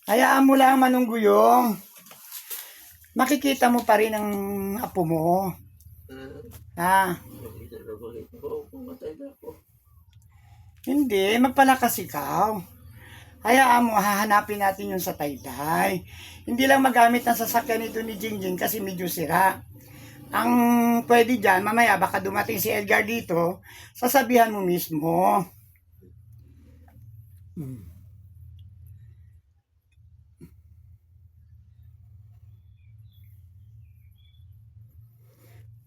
Hayaan mo lang, Manungguyong. Makikita mo pa rin ang apo mo. Ha? Hindi, magpalakas ikaw. Hayaan mo, hahanapin natin yung sa Taytay. Hindi lang magamit ng sasakyan nito ni Jingjing kasi medyo sira. Ang pwede dyan, mamaya baka dumating si Edgar dito, sasabihan mo mismo.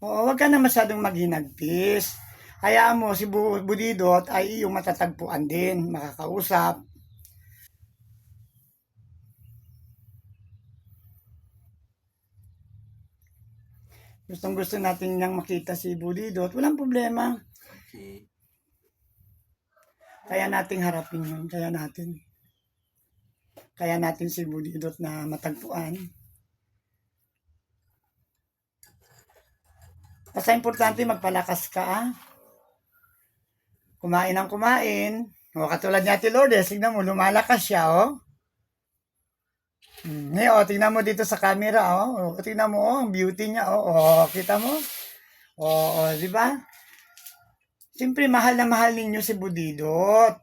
Oo, wag ka na masyadong maghinagpis. Hayaan mo, si Budidot ay iyong matatagpuan din, makakausap. Gustong gusto natin niyang makita si Budidot, walang problema. Kaya nating harapin yun, kaya natin si Budidot na matagpuan. Basta importante magpalakas ka, ah. Kumain ng kumain. O, katulad ni Ate Lourdes, tignan mo, lumalakas siya, oh. Tingnan mo dito sa camera, oh. Tingnan mo, oh, ang beauty niya, oh. Kita mo? Di ba? Siyempre, mahal na mahal ninyo si Budidot.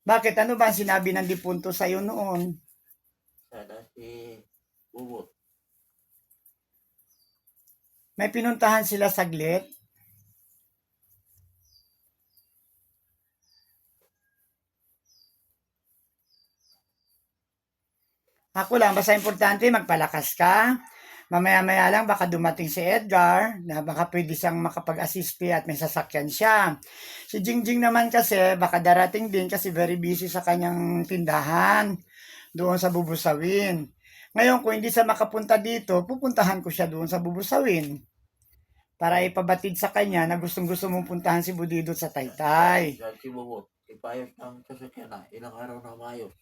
Bakit? Ano ba ang sinabi ng dipunto sa'yo noon? Sana si Bubot. May pinuntahan sila saglit. Ako lang, basta importante, magpalakas ka. Mamaya-maya lang, baka dumating si Edgar, na baka pwede siyang makapag-assist at may sasakyan siya. Si Jingjing naman kasi, baka darating din kasi very busy sa kanyang tindahan doon sa Bubusawin. Ngayon, kung hindi siya makapunta dito, pupuntahan ko siya doon sa Bubusawin para ipabatid sa kanya na gustong-gusto mong puntahan si Budidot sa Taytay. Si Bubot, ipayos ng sasakyan na, ilang araw na mayos.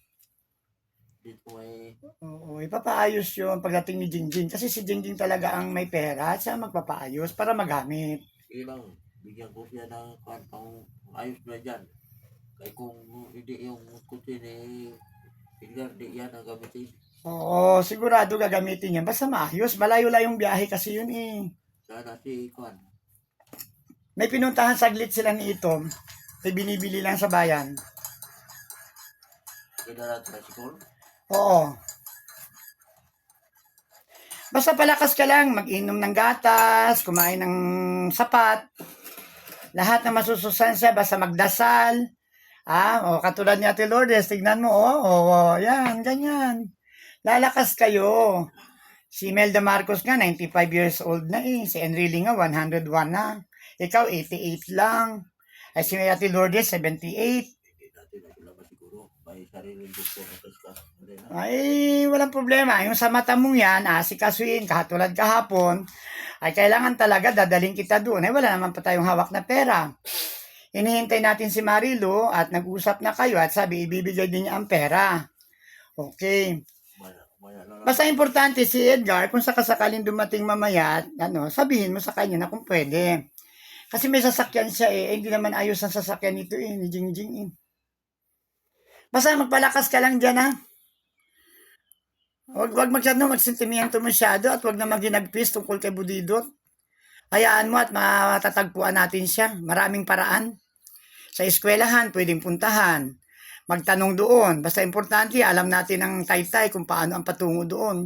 Dito may... Oo, ipapaayos yun pagdating ni Jingjing. Kasi si Jingjing talaga ang may pera at siya magpapaayos para magamit. Ilang, bigyan ko siya ng pang ayos na dyan. Kaya kung hindi yung kuti ni Edgar, di yan ang gamitin. Oo, sigurado gagamitin yan. Basta maayos. Malayo-layong biyahe kasi yun eh. Sana si Kwan. May pinuntahan saglit sila ni Itom. May binibili lang sa bayan. Kailangan tricycle. Oo. Basta palakas ka lang, mag-inom ng gatas, kumain ng sapat. Lahat na masusustansya, basta magdasal. Katulad ni Ate Lourdes, tignan mo, yan, ganyan. Lalakas kayo. Si Imelda Marcos nga, 95 years old na eh. Si Enrile nga, 101 na. Ikaw, 88 lang. Ay, si Ate Lourdes, 78. Ay, walang problema. Yung sa mata mo yan, asikasuin, katulad kahapon, ay kailangan talaga dadaling kita doon. Ay, wala naman pa tayong hawak na pera. Inihintay natin si Marilo at nag-usap na kayo at sabi, ibibigay din niya ang pera. Okay. Basta importante si Edgar, kung sakasakaling dumating mamaya, sabihin mo sa kanya na kung pwede. Kasi may sasakyan siya hindi naman ayos ang sasakyan nito ni Jingjing Basta magpalakas ka lang dyan, ha? Huwag magsentimiento masyado at huwag na maghinagpis tungkol kay Budidot. Hayaan mo at matatagpuan natin siya. Maraming paraan. Sa eskwelahan, pwedeng puntahan. Magtanong doon. Basta importante, alam natin ang Taytay kung paano ang patungo doon.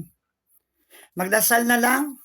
Magdasal na lang.